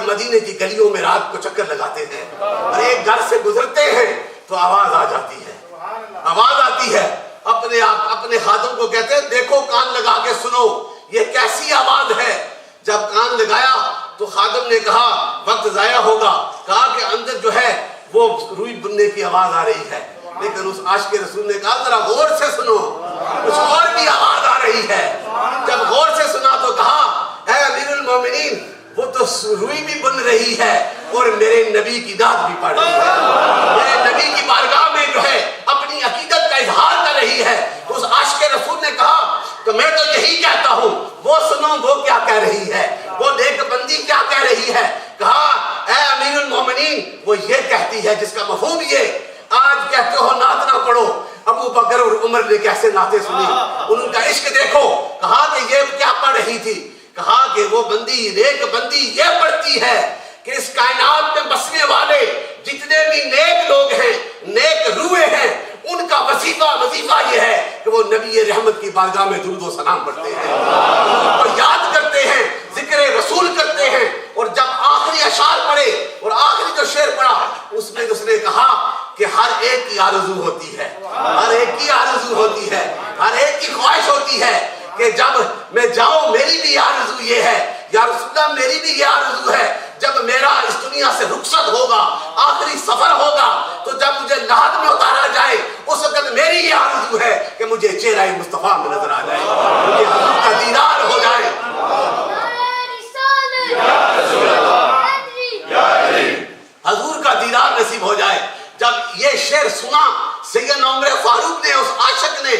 مدینے کی گلیوں میں رات کو چکر لگاتے ہیں اور ایک گھر سے گزرتے ہیں تو آواز آ جاتی ہے، آواز آتی ہے، اپنے خادم کو کہتے ہیں دیکھو کان لگا کے سنو یہ کیسی آواز ہے۔ جب کان لگایا تو خادم نے کہا وقت ضائع ہوگا، کہا کہ اندر جو ہے وہ روئی بننے کی آواز آ رہی ہے، لیکن اس عاشق رسول نے کہا ذرا غور سے سنو کچھ اور بھی آواز آ رہی ہے۔ جب غور سے سنا تو کہا اے امیر المومنین وہ تو روئی بھی بن رہی ہے اور میرے نبی کی نعت بھی پڑھ رہی ہے، میرے نبی کی بارگاہ میں جو ہے اپنی عقیدت کا اظہار کر رہی ہے۔ اس عاشق رسول نے کہا کہ میں تو یہی کہتا ہوں، وہ سنو وہ کیا کہہ رہی ہے، وہ نیک بندی کیا کہہ رہی ہے۔ کہا اے امیر المومنین وہ یہ کہتی ہے جس کا مفہوم یہ آج کہتے ہو نعت نہ پڑھو، ابو بکر اور عمر نے کیسے نعتیں سنی، ان کا عشق دیکھو۔ کہا کہ یہ کیا پڑھ رہی تھی، کہا کہ وہ بندی نیک بندی یہ پڑھتی ہے کہ اس کائنات میں بسنے والے جتنے بھی نیک لوگ ہیں، نیک روحیں ہیں، ان کا وظیفہ یہ ہے کہ وہ نبی رحمت کی بارگاہ میں درود و سلام پڑھتے ہیں، ان کو یاد کرتے ہیں، ذکر رسول کرتے ہیں۔ اور جب آخری اشعار پڑھے اور آخری جو شعر پڑھا اس میں اس نے کہا کہ ہر ایک کی آرزو ہوتی ہے، ہر ایک کی آرزو ہوتی ہے، ہر ایک کی خواہش ہوتی ہے کہ جب میں جاؤں میری بھی آرزو یہ ہے، یا رسول اللہ میری بھی یہ آرزو ہے جب میرا اس دنیا سے رخصت ہوگا، آخری سفر ہوگا، تو جب مجھے لحد میں اتارا جائے اس وقت میری یہ آرزو ہے کہ مجھے چہرہ مصطفیٰ میں نظر آ جائے، مجھے حضور کا دیدار ہو جائے، حضور کا دیدار نصیب ہو جائے۔ جب یہ شعر سنا سیدنا عمر فاروق نے، اس عاشق نے،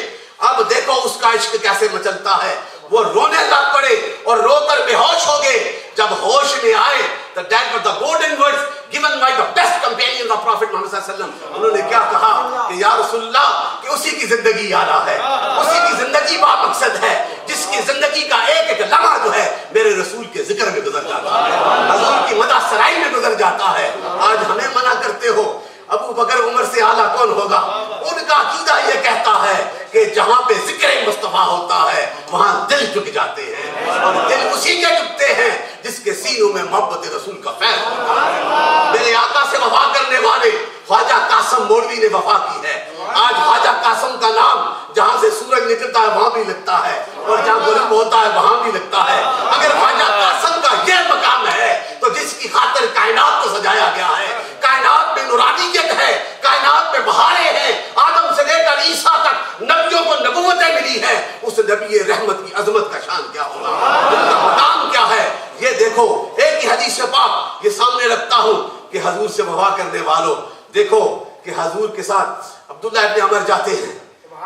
اب دیکھو اس کا عشق کیسے مچلتا ہے، وہ رونے لگ پڑے اور رو کر بے ہوش ہو گئے۔ جب ہوش میں آئے the dad was the golden words given by the best companion of Prophet Muhammad صلی اللہ علیہ وسلم، انہوں نے کیا کہا کہ یا رسول اللہ کہ اسی کی زندگی اعلیٰ ہے، اسی کی زندگی با مقصد ہے، جس کی زندگی کا ایک ایک لمحہ جو ہے میرے رسول کے ذکر میں گزر جاتا ہے، حضور کی مدح سرائی میں گزر جاتا ہے۔ آج ہمیں منع کرتے ہو ابو بکر عمر سے اعلیٰ کون ہوگا؟ ان کا عقیدہ یہ کہتا ہے کہ جہاں پہ ذکر مصطفیٰ ہوتا ہے وہاں دل جھک جاتے ہیں، اور دل اسی کے جھکتے ہیں جس کے سینوں میں محبت رسول کا فیض ہوتا ہے۔ میرے آقا سے وفا کرنے والے خواجہ قاسم مولوی نے وفا کی ہے۔ آج خواجہ قاسم کا نام جہاں سے سورج نکلتا ہے وہاں بھی لگتا ہے، اور جہاں غروب ہوتا ہے وہاں بھی لگتا ہے۔ اگر خواجہ قاسم کا یہ مقام ہے تو جس کی خاطر کائنات کو سجایا گیا ہے، کائنات میں نورانیت ہے، کائنات میں بہاریں ہیں، آدم سے لے کر عیسیٰ تک نبیوں کو نبوتیں ملی ہیں، اس نبی رحمت کی عظمت کا شان کیا ہوگا، ان کا مقام کیا ہے۔ یہ دیکھو ایک ہی حدیث پاک یہ سامنے رکھتا ہوں کہ حضور سے وفا کرنے والوں دیکھو کہ حضور کے ساتھ عبداللہ ابن عمر جاتے ہیں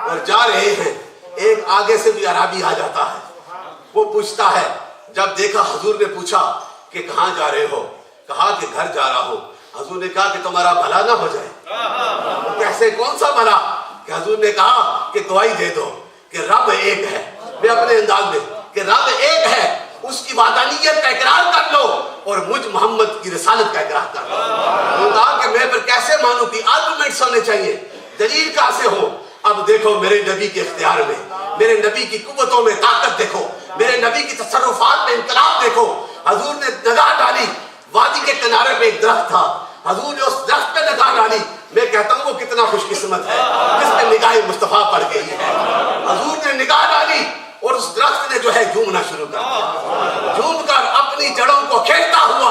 اور جا رہے ہیں، ایک آگے سے بھی عربی آ جاتا ہے، وہ پوچھتا ہے، جب دیکھا حضور نے پوچھا کہ کہاں جا رہے ہو، کہا کہ گھر جا رہا ہوں۔ حضور نے کہا کہ تمہارا بھلا نہ ہو جائے، کیسے کون سا بھلا؟ کہ حضور نے کہا کہ گواہی دے دو کہ رب ایک ہے، میں اپنے انداز میں کہ رب ایک ہے، اس کی وحدانیت کا اقرار کر لو اور مجھ محمد کی رسالت کا اقرار کر لو۔ انہوں نے کہا کہ میں پھر کیسے مانوں کہ آرگومنٹس ہونے چاہیے، دلیل کہاں سے ہو؟ اب دیکھو میرے نبی کے اختیار میں، میرے نبی کی قوتوں میں طاقت دیکھو، میرے نبی کی تصرفات میں انقلاب دیکھو۔ حضور نے نگاہ ڈالی، وادی کے کنارے پہ ایک درخت تھا، حضور نے اس درخت پہ نگاہ ڈالی، میں کہتا ہوں وہ کتنا خوش قسمت ہے جس پہ نگاہ مصطفیٰ پڑ گئی ہے۔ حضور نے نگاہ ڈالی اور اس درخت نے جو ہے جھومنا شروع کر دیا، جھوم کر اپنی جڑوں کو کھیلتا ہوا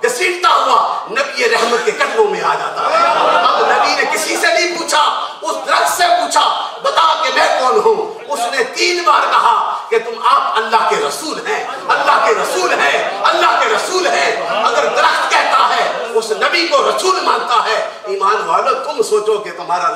گھسیٹتا ہوا نبی رحمت کے قدموں میں آ جاتا ہے۔ اب نبی نے کسی سے نہیں پوچھا، اس درخت سے پوچھا بتا کہ میں کون ہوں۔ اس نے 3 بار کہا کہ تم آپ اللہ کے رسول ہیں، اللہ کے رسول ہیں، اللہ کے رسول ہیں۔ اگر درخت کہتا ہے اس نبی کو رسول مانتا ہے، ایمان والو تم سوچو کہ تمہارا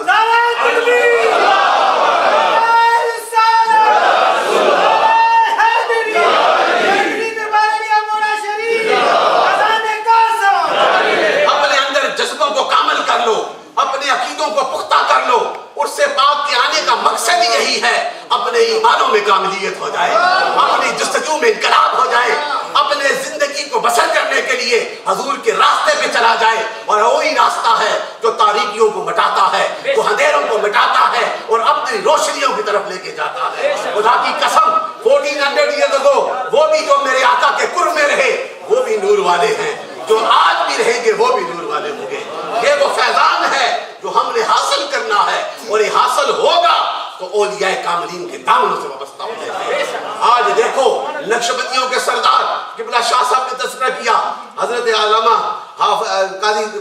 جذبوں کو کامل کر لو، اپنے عقیدوں کو پختہ کر لو، اس سے پاک کے آنے کا مقصد یہی ہے اپنے ایمانوں میں کاملیت ہو جائے، اپنی جستجو میں انقلاب ہو جائے، اپنے زندگی کو بسر کرنے کے لیے حضور کے راستے پہ چلا جائے، اور وہی راستہ ہے جو تاریکیوں کو مٹاتا ہے، وہ اندھیروں کو مٹاتا ہے اور اپنی روشنیوں کی طرف لے کے جاتا ہے۔ خدا کی قسم 1400 ایئرز اگو وہ بھی جو میرے آقا کے قرب میں رہے وہ بھی نور والے ہیں، جو آج بھی رہیں گے وہ بھی نور والے ہوں گے. یہ وہ فیضان ہے جو ہم نے حاصل کرنا ہے, اور یہ حاصل ہوگا تو اولیاء کاملین کے دامنوں سے وابستہ ہو جائے گے. آج دیکھو نقشبندیوں کے سردار قبلہ شاہ صاحب نے تذکرہ کیا, حضرت علامہ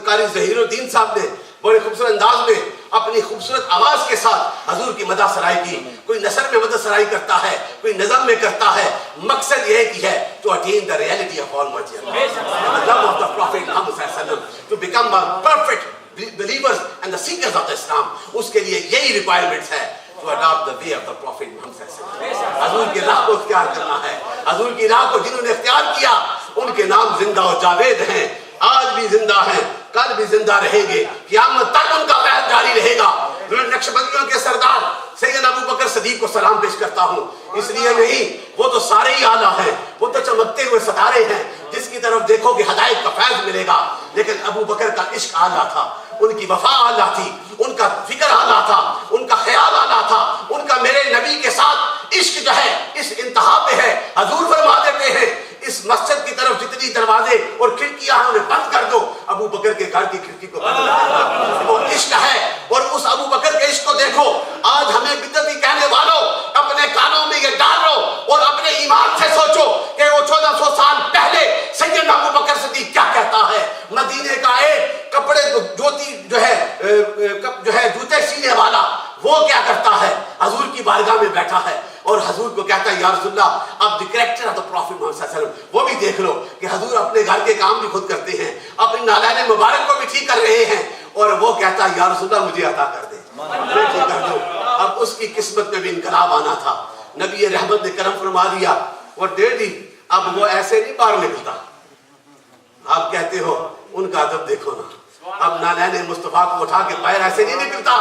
قاری ظہیر الدین صاحب نے بڑے خوبصورت انداز میں اپنی خوبصورت آواز کے ساتھ حضور کی مدح سرائی کی. کوئی نثر میں مدح سرائی کرتا ہے, کوئی نظم میں کرتا ہے, مقصد یہ کی ہے to attain the reality of Almighty Allah, the love of the Prophet Muhammad sallallahu alaihi wasallam, to become a perfect believers and the seekers of the Islam. اس کے لیے یہی ریکوائرمنٹس ہے, to adopt the way of the Prophet Muhammad sallallahu alaihi wasallam. حضور کی راہ کو اختیار کرنا ہے. حضور کی راہ کو جنہوں نے اختیار کیا ان کے نام زندہ و جاوید ہیں, آج بھی زندہ ہیں, کل بھی زندہ رہیں گے, قیامت تک ان کا فیض جاری رہے گا. نقشبندیوں کے سردار سیدنا ابو بکر صدیق کو سلام پیش کرتا ہوں, اس لیے نہیں وہ تو سارے ہی اعلیٰ ہیں, وہ تو چمکتے ہوئے ستارے ہیں جس کی طرف دیکھو کہ ہدایت کا فیض ملے گا. لیکن ابو بکر کا عشق اعلیٰ تھا, ان کی وفا اعلیٰ تھی, ان کا فکر اعلیٰ تھا, ان کا خیال اعلیٰ تھا, ان کا میرے نبی کے ساتھ عشق جو ہے اس انتہا پہ ہے. حضور فرما دیتے ہیں اس مسجد کی طرف جتنی دروازے اور کھڑکیاں ہیں انہیں بند کر دو, ابو بکر کے گھر کی کھڑکی کو بند کر دو. وہ عشق ہے, اور اس ابو بکر کے عشق کو دیکھو. آج ہمیں بدعتی کہنے والوں اپنے کانوں میں یہ ڈالو اور اپنے ایمان سے سوچو کہ وہ 1400 سال پہلے سیدنا ابو بکر صدیق کیا کہتا ہے. مدینے کا ایک کپڑے جو ہے جوتے سینے والا وہ کیا کرتا ہے, حضور کی بارگاہ میں بیٹھا ہے اور حضور کو کہتا ہے یا رسول اللہ, اب دی کریکٹر آف دی پروفٹ محمد صلی اللہ علیہ وسلم وہ بھی دیکھ لو کہ حضور اپنے گھر کے کام بھی خود کرتے ہیں, اپنی نالین مبارک کو بھی ٹھیک کر رہے ہیں, اور وہ کہتا ہے یا رسول اللہ مجھے عطا کر دے, میں ٹھیک کر دوں. اب اس کی قسمت میں بھی انقلاب آنا تھا, نبی رحمت نے کرم فرما دیا اور دے دی. اب وہ ایسے نہیں باہر نکلتا. آپ کہتے ہو ان کا ادب دیکھو نا, اب نالین مصطفیٰ کو اٹھا کے پیر ایسے نہیں نکلتا,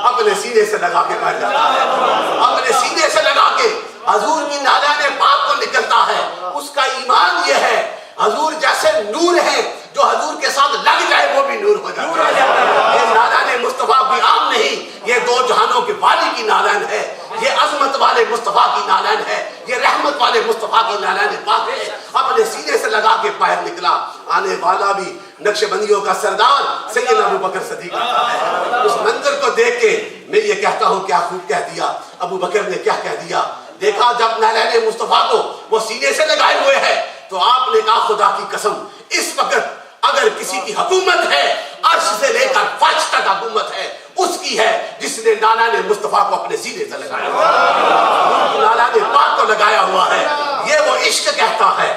اپنے سینے سے لگا کے بیٹھ جاتا ہے, اپنے سینے سے لگا کے حضور کی نالین پاک کو نکلتا ہے. اس کا ایمان یہ ہے حضور جیسے نور ہے, جو حضور کے ساتھ لگ جائے وہ بھی نور ہو جاتا ہے. یہ نالین مصطفیٰ بھی عام نہیں, یہ دو جہانوں کے والی کی نالین ہے, یہ عظمت والے مصطفیٰ کی نالین ہے, یہ رحمت والے مصطفیٰ کی نالین پاک ہے. اپنے سینے سے لگا کے باہر نکلا. آنے والا بھی نقشبندیوں کا سردار سیدنا ابو بکر صدیق ہے. اس منظر کو دیکھ کے میں یہ کہتا ہوں کیا خوب کہہ دیا ابو بکر نے, کیا کہہ دیا. دیکھا جب نالین مصطفیٰ کو وہ سینے سے لگائے ہوئے ہے تو آپ نے کہا خدا کی قسم اس وقت اگر کسی کی حکومت ہے, عرش سے لے کر فرش تک حکومت ہے, اس کی ہے جس نے نالین مصطفیٰ کو اپنے سینے سے لگایا ہوا, نالین پاک کو لگایا ہوا ہے. یہ وہ عشق کہتا ہے,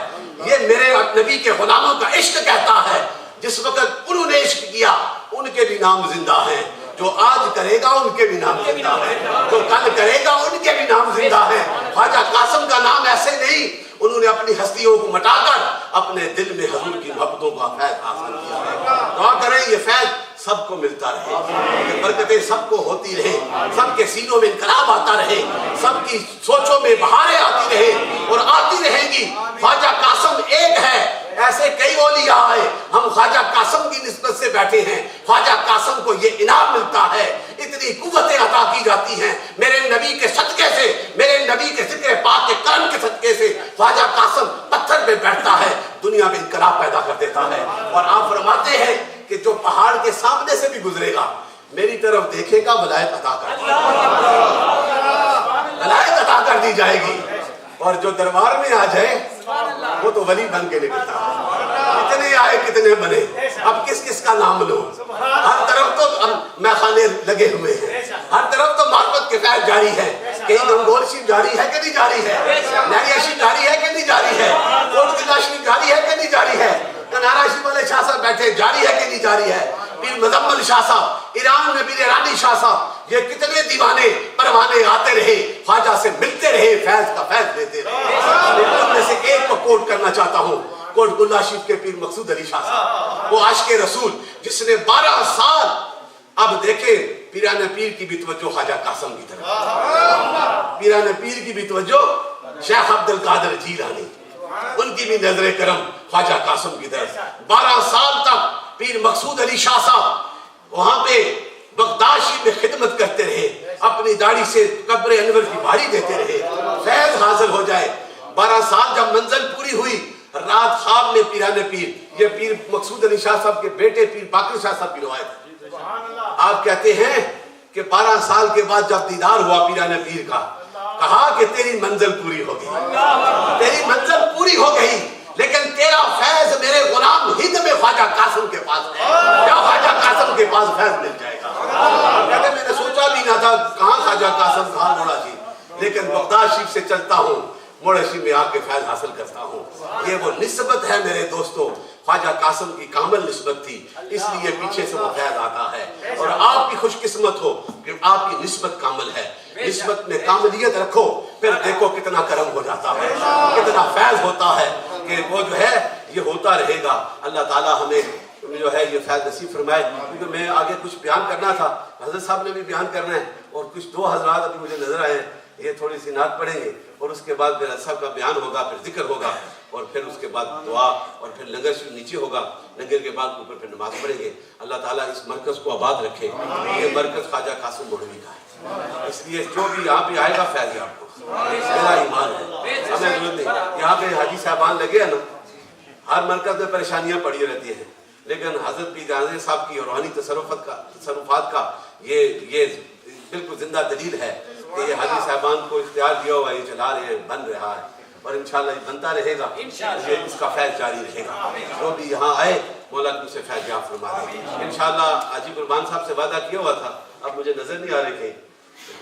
یہ میرے نبی کے غلاموں کا عشق کہتا ہے. جس وقت انہوں نے عشق کیا ان کے بھی نام زندہ ہیں, جو آج کرے گا ان کے بھی نام زندہ ہیں, جو کل کرے گا ان کے بھی نام زندہ ہیں. خواجہ قاسم کا نام ایسے نہیں, انہوں نے اپنی ہستیوں کو مٹا کر اپنے دل میں حضور کی محبتوں کا فیض حاصل کیا ہے. دعا کریں یہ فیض سب کو ملتا رہے, یہ برکتیں سب کو ہوتی رہے, سب کے سینوں میں انقلاب آتا رہے, سب کی سوچوں میں بہاریں آتی رہے اور آتی رہیں گی. خواجہ قاسم ایک ہے, ایسے کئی اولیاء آئے, ہم خواجہ قاسم کی نسبت سے بیٹھے ہیں. خواجہ قاسم کو یہ انعام ملتا ہے, اتنی قوتیں عطا کی جاتی ہیں میرے نبی کے صدقے سے, میرے نبی کے ذکر پاک کے کرم کے صدقے سے. خواجہ قاسم پتھر پہ بیٹھتا ہے, دنیا میں انقلاب پیدا کر دیتا ہے. اور آپ فرماتے ہیں کہ جو پہاڑ کے سامنے سے بھی گزرے گا میری طرف دیکھے گا ولایت عطا کر دی, ولایت عطا کر دی جائے گی. اور جو دربار میں آ جائے وہ تو ولی بن کے نکلتا ہے. کتنے آئے کتنے بنے, اب کس کس کا نام لو. ہر طرف تو میخانے لگے ہوئے ہیں, ہر طرف تو معرفت کے فیض جاری ہے. کہیں گنگول شریف جاری ہے کہ نہیں جاری ہے, نہریہ شریف جاری ہے کہ نہیں جاری ہے, کوٹ قلعہ شریف جاری ہے کہ نہیں جاری ہے, کنارا شریف والے شاہ صاحب بیٹھے جاری ہے کہ نہیں جاری ہے, پیر مزمل شاہ صاحب, ایران میں پیر ایرانی شاہ صاحب, یہ کتنے دیوانے پروانے آتے رہے, خواجہ سے ملتے رہے, فیض کا فیض دیتے رہے. ان میں سے ایک کو کوٹ کرنا چاہتا ہوں, کوٹ قلعہ شریف کے پیر مقصود علی شاہ صاحب, وہ عاشق رسول جس نے 12 سال. اب دیکھیں پیران پیر کی بھی توجہ خواجہ قاسم کی طرف, پیران پیر کی بھی توجہ شیخ عبد القادر جیلانی, ان کی بھی نظر کرم خواجہ قاسم کی طرف. 12 سال تک پیر مقصود علی شاہ صاحب وہاں پہ بغدادی میں خدمت کرتے رہے, اپنی داڑھی سے قبر انور کی بھاری دیتے رہے, فیض حاصل ہو جائے. 12 سال جب منزل پوری ہوئی رات خواب میں پیران پیر، یہ پیر مقصود علی شاہ صاحب کے بیٹے پیر باقر شاہ صاحب کی روایت ہے، آپ کہتے ہیں کہ 12 سال کے بعد جب دیدار ہوا پیران پیر کا، کہا کہ تیری منزل پوری ہو گئی، تیری منزل پوری ہو گئی، لیکن تیرا فیض میرے غلام ہند میں خواجہ قاسم کے پاس ہے، کیا خواجہ قاسم کے پاس فیض مل جائے گا؟ کہتے میں نے سوچا بھی نہ تھا کہاں خواجہ قاسم، کہاں موڑا جی، لیکن بغداد شریف سے چلتا ہوں، موڑا شریف میں آ کے فیض حاصل کرتا ہوں۔ یہ وہ نسبت ہے میرے دوستو، خواجہ قاسم کی کامل نسبت تھی، اس لیے پیچھے سے وہ فیض آتا ہے، اور آپ بھی خوش قسمت ہو کہ آپ کی نسبت کامل ہے۔ نسبت میں کاملیت رکھو، پھر دیکھو کتنا کرم ہو جاتا ہے، کتنا فیض ہوتا ہے، کہ وہ جو ہے یہ ہوتا رہے گا۔ اللہ تعالیٰ ہمیں جو ہے یہ فیض نصیب فرمائے، کیونکہ میں آگے کچھ بیان کرنا تھا، حضرت صاحب نے بھی بیان کرنا ہے، اور کچھ 2 حضرات ابھی مجھے نظر آئے ہیں، یہ تھوڑی سی نعت پڑھیں گے، اور اس کے بعد پھر صاحب کا بیان ہوگا، پھر ذکر ہوگا، اور پھر اس کے بعد دعا، اور پھر لنگر شریف نیچے ہوگا، لنگر کے بعد اوپر پھر نماز پڑھیں گے۔ اللہ تعالیٰ اس مرکز کو آباد رکھے، یہ مرکز خواجہ قاسم مولوی کا ہے، اس لیے جو بھی یہاں پہ آئے گا فیض آپ کو، میرا ایمان ہے، ہمیں ضرورت نہیں۔ یہاں پہ حاجی صاحبان لگے ہیں نا، ہر مرکز میں پریشانیاں پڑی رہتی ہیں، لیکن حضرت پیر جہاں صاحب کی روحانی تصرفات کا یہ بالکل زندہ دلیل ہے کہ یہ حاجی صاحبان کو اختیار دیا ہوا ہے، یہ چلا رہے ہیں، بن رہا ہے، اور انشاءاللہ یہ بنتا رہے گا، یہ اس کا فیض جاری رہے گا۔ جو بھی یہاں آئے مولا کی اسے فیض یاب فرما دے انشاءاللہ۔ حاجی قربان صاحب سے وعدہ کیا ہوا تھا، اب مجھے نظر نہیں آ رہے تھے،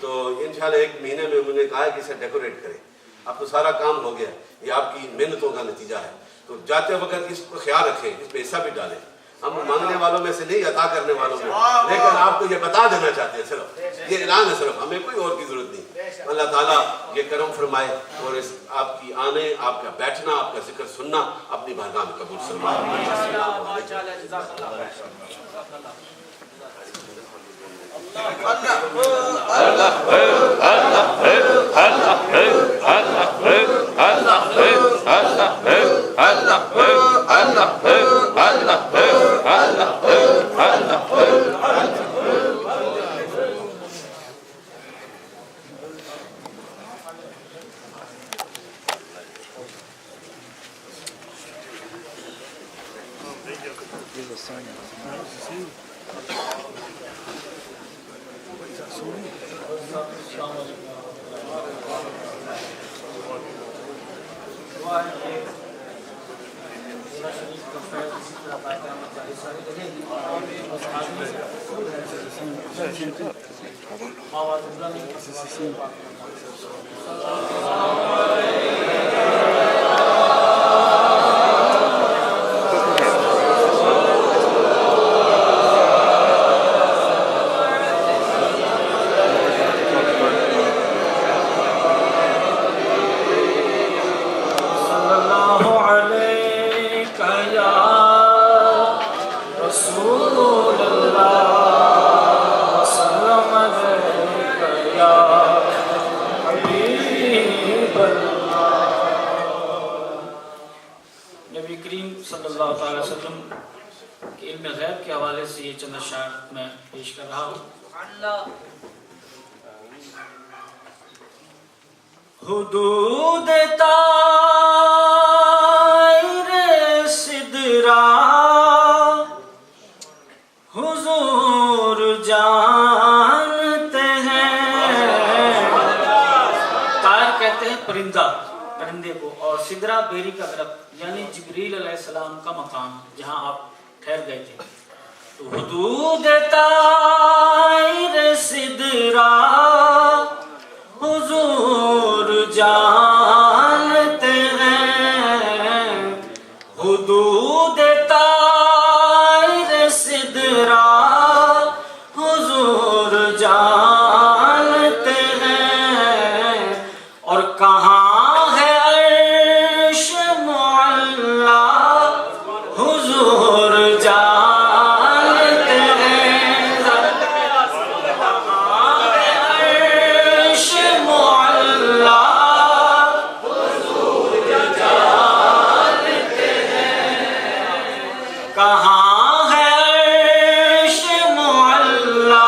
تو انشاءاللہ 1 مہینے میں انہوں نے کہا ہے کہ اسے ڈیکوریٹ کریں۔ اب تو سارا کام ہو گیا، یہ آپ کی محنتوں کا نتیجہ ہے، تو جاتے وقت اس کو خیال رکھیں، اس پہ حصہ بھی ڈالیں۔ ہم مانگنے والوں میں سے نہیں، عطا کرنے والوں میں، لیکن آپ کو یہ بتا دینا چاہتے ہیں، صرف یہ اعلان ہے، صرف ہمیں کوئی اور کی ضرورت نہیں۔ اللہ تعالیٰ یہ کرم فرمائے، اور اس آپ کی آنے، آپ کا بیٹھنا، آپ کا ذکر سننا اپنی بارگاہ میں قبول حدود طائر سدرا حضور جانتے ہیں۔ طائر کہتے ہیں پرندے کو، اور سدرا بیری کا درخت، یعنی جبریل علیہ السلام کا مقام جہاں آپ ٹھہر گئے تھے۔ تو حدود طائر سدرا حضور جانتے ہیں، حدود طائر سدرا حضور جانتے ہیں، اور کہاں ہے عرش معلا حضور جانتے ہیں۔ کہاں ہے عرش معلا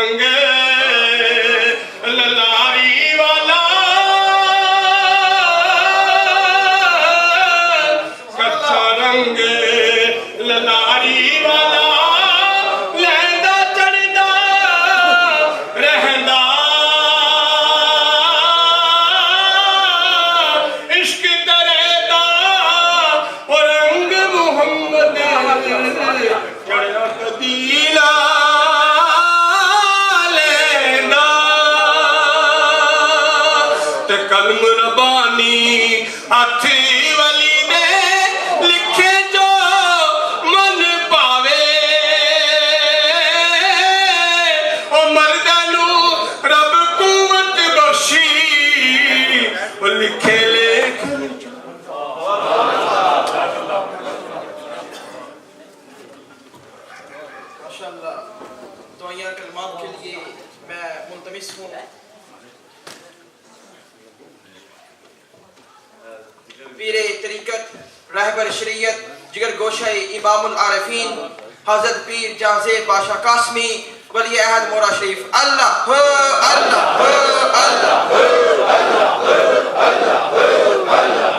رنگ للاری والا کچا رنگ للاری والا لہندا چڑھدا رہندا عشق دردا اور رنگ محمد چڑھا کدیلا لہندا تے قلم ربانی ہاتھ ولی نے لکھے جو من پاوے او مردانو رب قوت بخشی او لکھے لکھ ماشاءاللہ دعائیہ کلمات کے لیے میں ملتمس ہوں پیر طریقت رہبر شریعت جگر گوشہ امام العارفین حضرت پیر جہاں بادشاہ قاسمی ولی عہد مورا شریف اللہ ہو اللہ ہو اللہ ہو اللہ ہو اللہ ہو اللہ